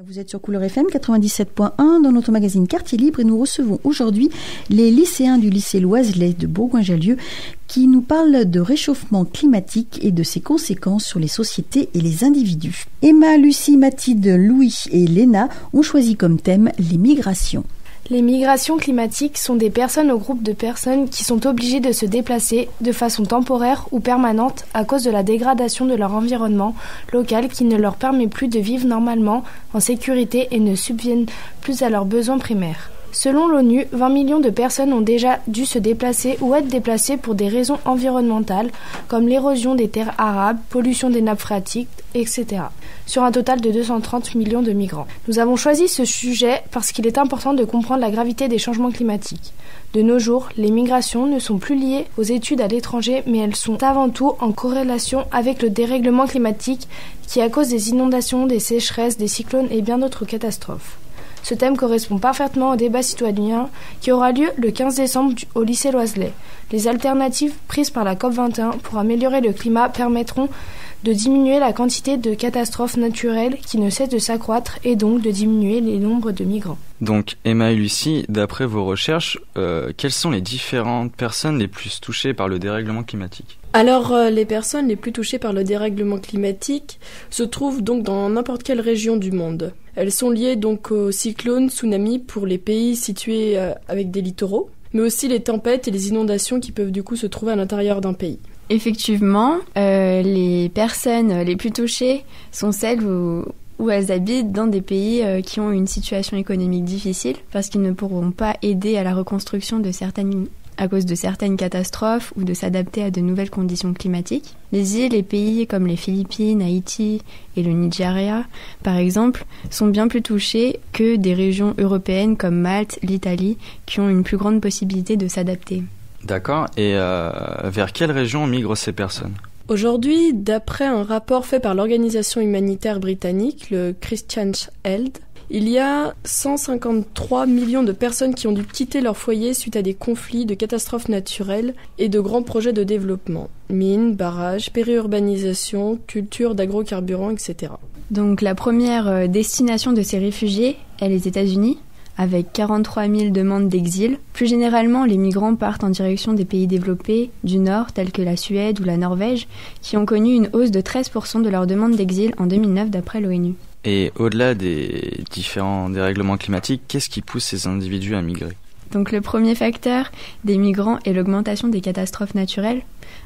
Vous êtes sur Couleur FM 97.1 dans notre magazine Quartier Libre et nous recevons aujourd'hui les lycéens du lycée Loiselet de Bourgoin-Jallieu qui nous parlent de réchauffement climatique et de ses conséquences sur les sociétés et les individus. Emma, Lucie, Mathilde, Louis et Léna ont choisi comme thème les migrations. Les migrations climatiques sont des personnes ou groupes de personnes qui sont obligées de se déplacer de façon temporaire ou permanente à cause de la dégradation de leur environnement local qui ne leur permet plus de vivre normalement en sécurité et ne subviennent plus à leurs besoins primaires. Selon l'ONU, 20 millions de personnes ont déjà dû se déplacer ou être déplacées pour des raisons environnementales comme l'érosion des terres arables, pollution des nappes phréatiques, etc. sur un total de 230 millions de migrants. Nous avons choisi ce sujet parce qu'il est important de comprendre la gravité des changements climatiques. De nos jours, les migrations ne sont plus liées aux études à l'étranger, mais elles sont avant tout en corrélation avec le dérèglement climatique qui, à cause des inondations, des sécheresses, des cyclones et bien d'autres catastrophes. Ce thème correspond parfaitement au débat citoyen qui aura lieu le 15 décembre au lycée Loiselet. Les alternatives prises par la COP21 pour améliorer le climat permettront de diminuer la quantité de catastrophes naturelles qui ne cessent de s'accroître et donc de diminuer les nombres de migrants. Donc Emma et Lucie, d'après vos recherches, quelles sont les différentes personnes les plus touchées par le dérèglement climatique ? Alors, les personnes les plus touchées par le dérèglement climatique se trouvent donc dans n'importe quelle région du monde. Elles sont liées donc aux cyclones, tsunamis pour les pays situés avec des littoraux, mais aussi les tempêtes et les inondations qui peuvent du coup se trouver à l'intérieur d'un pays. Effectivement, les personnes les plus touchées sont celles où elles habitent dans des pays qui ont une situation économique difficile parce qu'ils ne pourront pas aider à la reconstruction à cause de certaines catastrophes ou de s'adapter à de nouvelles conditions climatiques. Les îles et pays comme les Philippines, Haïti et le Nigeria, par exemple, sont bien plus touchés que des régions européennes comme Malte, l'Italie, qui ont une plus grande possibilité de s'adapter. D'accord. Et vers quelle région migrent ces personnes ? Aujourd'hui, d'après un rapport fait par l'organisation humanitaire britannique, le Christians Aid, il y a 153 millions de personnes qui ont dû quitter leur foyer suite à des conflits, de catastrophes naturelles et de grands projets de développement. Mines, barrages, périurbanisation, culture d'agrocarburants, etc. Donc la première destination de ces réfugiés est les États-Unis, avec 43 000 demandes d'exil. Plus généralement, les migrants partent en direction des pays développés du Nord, tels que la Suède ou la Norvège, qui ont connu une hausse de 13% de leurs demandes d'exil en 2009 d'après l'ONU. Et au-delà des différents dérèglements climatiques, qu'est-ce qui pousse ces individus à migrer ? Donc le premier facteur des migrants est l'augmentation des catastrophes naturelles,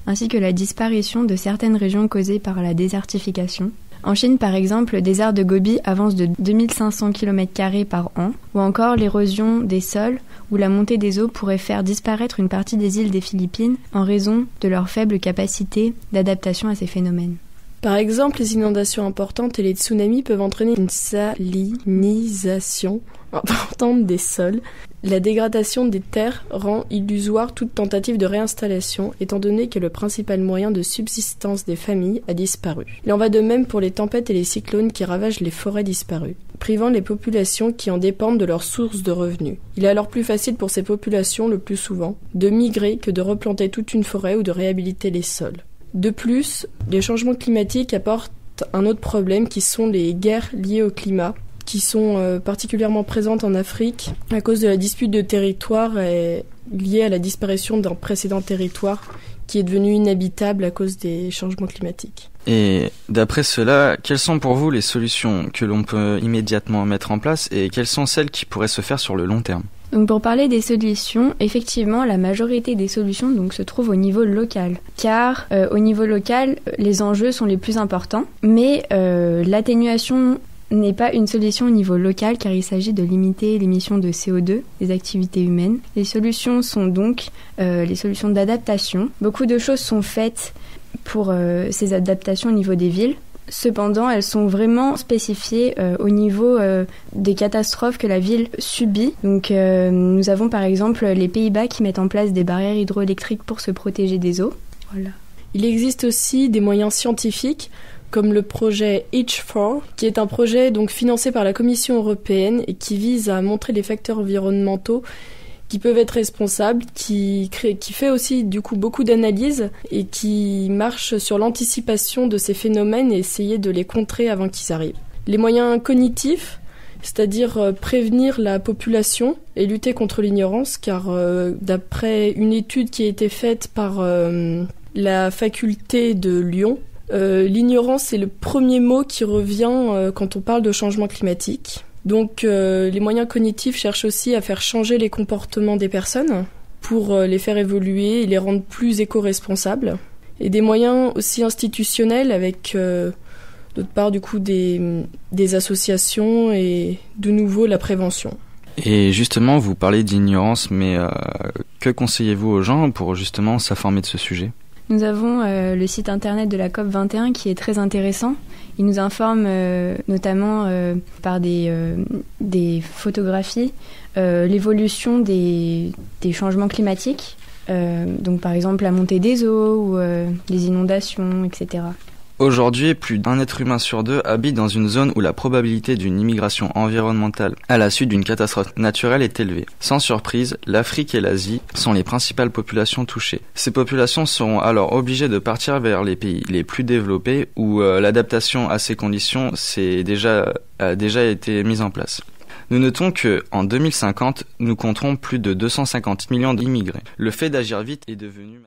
ainsi que la disparition de certaines régions causées par la désertification. En Chine, par exemple, le désert de Gobi avance de 2500 km² par an, ou encore l'érosion des sols, où la montée des eaux pourrait faire disparaître une partie des îles des Philippines en raison de leur faible capacité d'adaptation à ces phénomènes. Par exemple, les inondations importantes et les tsunamis peuvent entraîner une salinisation importante des sols. La dégradation des terres rend illusoire toute tentative de réinstallation, étant donné que le principal moyen de subsistance des familles a disparu. Il en va de même pour les tempêtes et les cyclones qui ravagent les forêts disparues, privant les populations qui en dépendent de leurs sources de revenus. Il est alors plus facile pour ces populations, le plus souvent, de migrer que de replanter toute une forêt ou de réhabiliter les sols. De plus, les changements climatiques apportent un autre problème qui sont les guerres liées au climat, qui sont particulièrement présentes en Afrique à cause de la dispute de territoire et liée à la disparition d'un précédent territoire qui est devenu inhabitable à cause des changements climatiques. Et d'après cela, quelles sont pour vous les solutions que l'on peut immédiatement mettre en place et quelles sont celles qui pourraient se faire sur le long terme ? Donc pour parler des solutions, effectivement, la majorité des solutions se trouvent au niveau local. Car au niveau local, les enjeux sont les plus importants. Mais l'atténuation n'est pas une solution au niveau local car il s'agit de limiter l'émission de CO2 des activités humaines. Les solutions sont donc les solutions d'adaptation. Beaucoup de choses sont faites pour ces adaptations au niveau des villes. Cependant, elles sont vraiment spécifiées au niveau des catastrophes que la ville subit. Donc, nous avons par exemple les Pays-Bas qui mettent en place des barrières hydroélectriques pour se protéger des eaux. Voilà. Il existe aussi des moyens scientifiques comme le projet H4, qui est un projet donc financé par la Commission européenne et qui vise à montrer les facteurs environnementaux qui peuvent être responsables, qui fait aussi du coup beaucoup d'analyses et qui marche sur l'anticipation de ces phénomènes et essayer de les contrer avant qu'ils arrivent. Les moyens cognitifs c'est-à-dire prévenir la population et lutter contre l'ignorance, car d'après une étude qui a été faite par la faculté de Lyon, l'ignorance est le premier mot qui revient quand on parle de changement climatique. Donc les moyens cognitifs cherchent aussi à faire changer les comportements des personnes pour les faire évoluer et les rendre plus éco-responsables. Et des moyens aussi institutionnels avec d'autre part du coup des associations et de nouveau la prévention. Et justement, vous parlez d'ignorance, mais que conseillez-vous aux gens pour justement s'informer de ce sujet ? Nous avons le site internet de la COP21 qui est très intéressant. Il nous informe notamment par des photographies l'évolution des changements climatiques, donc par exemple la montée des eaux ou les inondations, etc. Aujourd'hui, plus d'un être humain sur deux habite dans une zone où la probabilité d'une immigration environnementale à la suite d'une catastrophe naturelle est élevée. Sans surprise, l'Afrique et l'Asie sont les principales populations touchées. Ces populations seront alors obligées de partir vers les pays les plus développés où l'adaptation à ces conditions a déjà été mise en place. Nous notons que, en 2050, nous compterons plus de 250 millions d'immigrés. Le fait d'agir vite est devenu